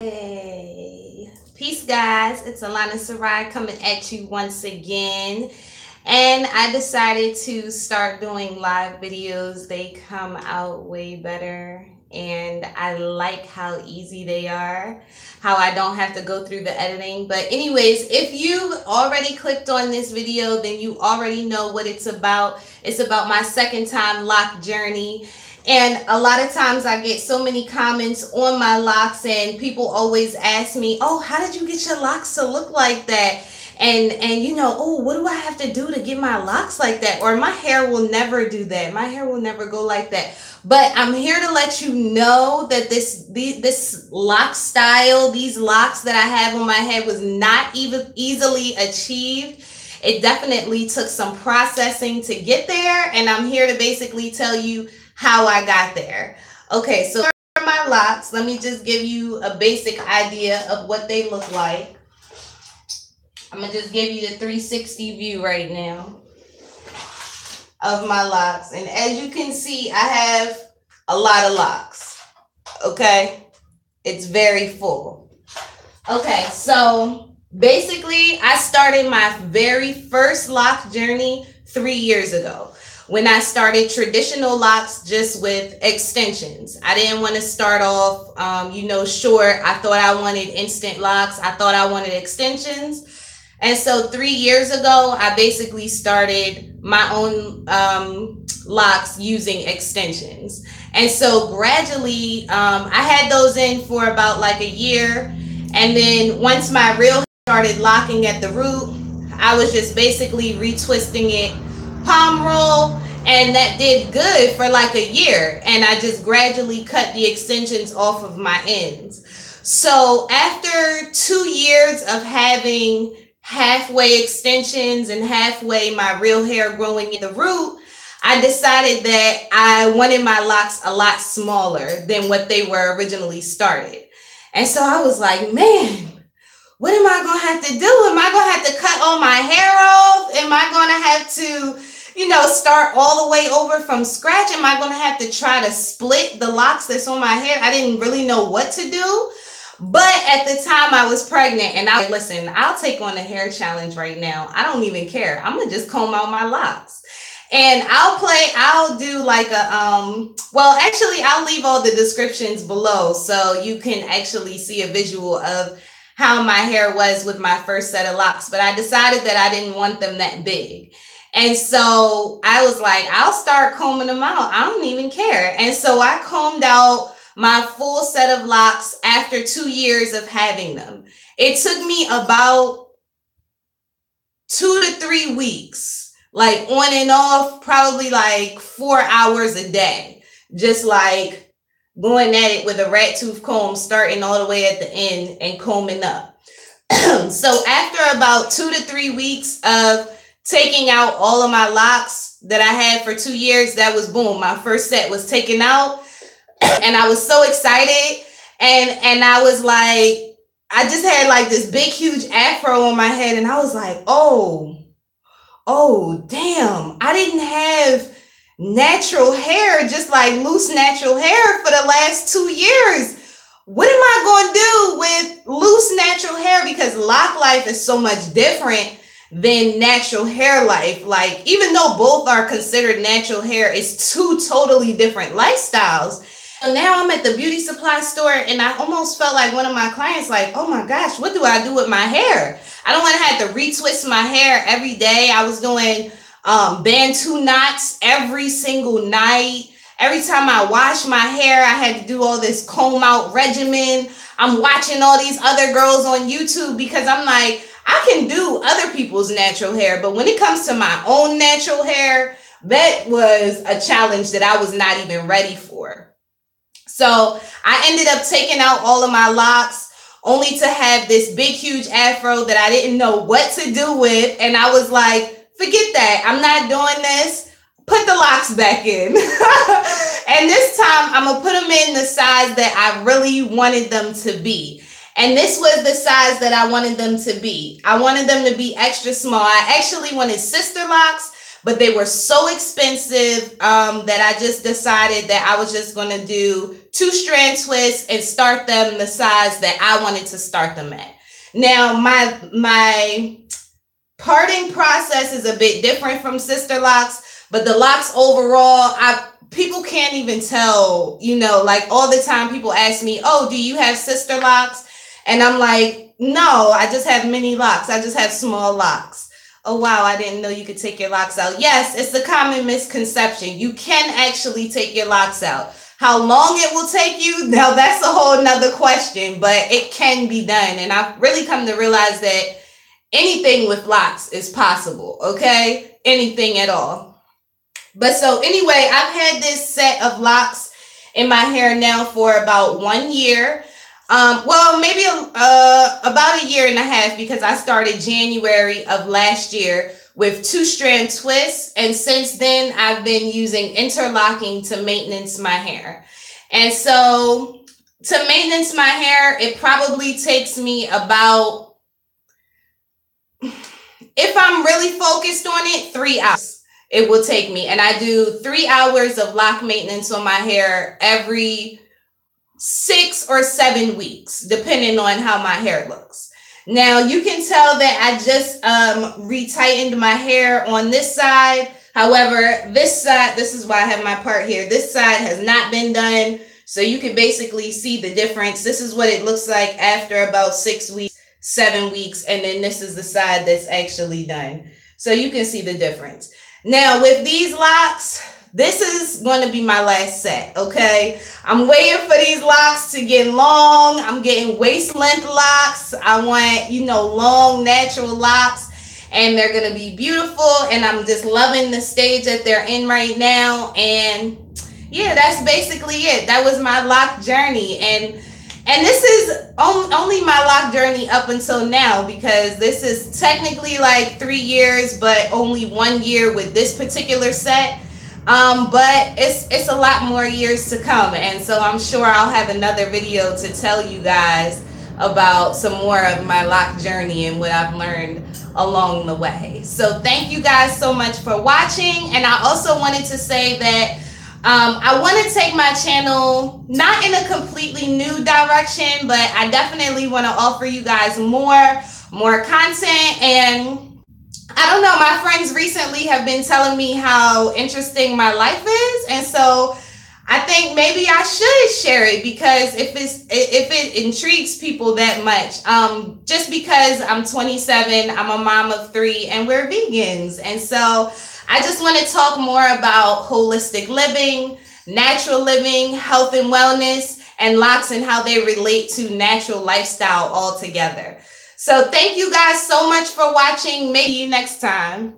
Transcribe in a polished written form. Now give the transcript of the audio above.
Hey, peace, guys. It's Alana Sarai coming at you once again. And I decided to start doing live videos. They come out way better. And I like how easy they are, how I don't have to go through the editing. But anyways, if you've already clicked on this video, then you already know what it's about. It's about my second time Loc Journey. And a lot of times I get so many comments on my locks, and people always ask me, oh, how did you get your locks to look like that? And you know, oh, what do I have to do to get my locks like that? Or my hair will never do that. My hair will never go like that. But I'm here to let you know that this lock style, these locks that I have on my head was not even easily achieved. It definitely took some processing to get there. And I'm here to basically tell you how I got there. Okay, so for my locks, let me just give you a basic idea of what they look like. I'm gonna just give you the 360 view right now of my locks. And as you can see, I have a lot of locks. Okay, it's very full. Okay, so basically I started my very first lock journey 3 years ago, when I started traditional locks just with extensions. I didn't want to start off, short. I thought I wanted instant locks. I thought I wanted extensions. And so 3 years ago, I basically started my own locks using extensions. And so gradually, I had those in for about like a year. And then once my real hair started locking at the root, I was just basically retwisting it palm roll, and that did good for like a year. And I just gradually cut the extensions off of my ends. So after 2 years of having halfway extensions and halfway my real hair growing at the root, I decided that I wanted my locks a lot smaller than what they were originally started. And so I was like, man, what am I going to have to do? Am I going to have to cut all my hair off? Am I going to have to start all the way over from scratch? Am I going to have to try to split the locks that's on my hair? I didn't really know what to do. But at the time I was pregnant, and I listen, I'll take on the hair challenge right now. I don't even care. I'm going to just comb out my locks. And I'll do like I'll leave all the descriptions below so you can actually see a visual of how my hair was with my first set of locks. But I decided that I didn't want them that big. And so I was like, I'll start combing them out. I don't even care. And so I combed out my full set of locks after 2 years of having them. It took me about 2 to 3 weeks, like on and off, probably like 4 hours a day, just like going at it with a rat tooth comb, starting all the way at the end and combing up. So after about 2 to 3 weeks of taking out all of my locks that I had for 2 years, that was boom. My first set was taken out, and I was so excited. And I was like, I just had like this big, huge afro on my head, and I was like, oh, damn, I didn't have natural hair, just like loose natural hair for the last 2 years. What am I going to do with loose natural hair? Because lock life is so much different than natural hair life. Like, even though both are considered natural hair, it's two totally different lifestyles. So now I'm at the beauty supply store, and I almost felt like one of my clients, like, oh my gosh, what do I do with my hair? I don't want to have to retwist my hair every day. I was doing Bantu knots every single night. Every time I wash my hair, I had to do all this comb out regimen. I'm watching all these other girls on YouTube because I'm like, I can do other people's natural hair, but when it comes to my own natural hair, that was a challenge that I was not even ready for. So I ended up taking out all of my locks, only to have this big, huge afro that I didn't know what to do with. And I was like, forget that. I'm not doing this. Put the locks back in. And this time I'm going to put them in the size that I really wanted them to be. And this was the size that I wanted them to be. I wanted them to be extra small. I actually wanted sister locks, but they were so expensive that I just decided that I was just going to do 2-strand twists and start them the size that I wanted to start them at. Now, my parting process is a bit different from sister locks, but the locks overall, people can't even tell, you know, like all the time people ask me, oh, do you have sister locks? And I'm like, no, I just have mini locks. I just have small locks. Oh, wow, I didn't know you could take your locks out. Yes, it's a common misconception. You can actually take your locks out. How long it will take you, now that's a whole nother question, but it can be done. And I've really come to realize that anything with locks is possible, okay? Anything at all. But so anyway, I've had this set of locks in my hair now for about 1 year. Well, maybe about 1.5 years because I started January of last year with 2-strand twists. And since then, I've been using interlocking to maintenance my hair. And so to maintenance my hair, it probably takes me about, if I'm really focused on it, 3 hours it will take me. And I do 3 hours of lock maintenance on my hair every 6 or 7 weeks, depending on how my hair looks. Now, you can tell that I just retightened my hair on this side. However, this side, this is why I have my part here. This side has not been done. So you can basically see the difference. This is what it looks like after about 6 weeks, 7 weeks. And then this is the side that's actually done. So you can see the difference. Now, with these locks, this is going to be my last set, okay? I'm waiting for these locks to get long. I'm getting waist length locks. I want, you know, long natural locks, and they're going to be beautiful. And I'm just loving the stage that they're in right now. And yeah, that's basically it. That was my lock journey. And this is only my lock journey up until now, because this is technically like 3 years, but only 1 year with this particular set. But it's a lot more years to come, and so I'm sure I'll have another video to tell you guys about some more of my lock journey and what I've learned along the way. So thank you guys so much for watching. And I also wanted to say that I want to take my channel not in a completely new direction, but I definitely want to offer you guys more content. And I don't know, my friends recently have been telling me how interesting my life is. And so I think maybe I should share it, because if it intrigues people that much, just because I'm 27, I'm a mom of 3, and we're vegans. And so I just want to talk more about holistic living, natural living, health and wellness, and locks and how they relate to natural lifestyle altogether. So thank you guys so much for watching. Maybe next time.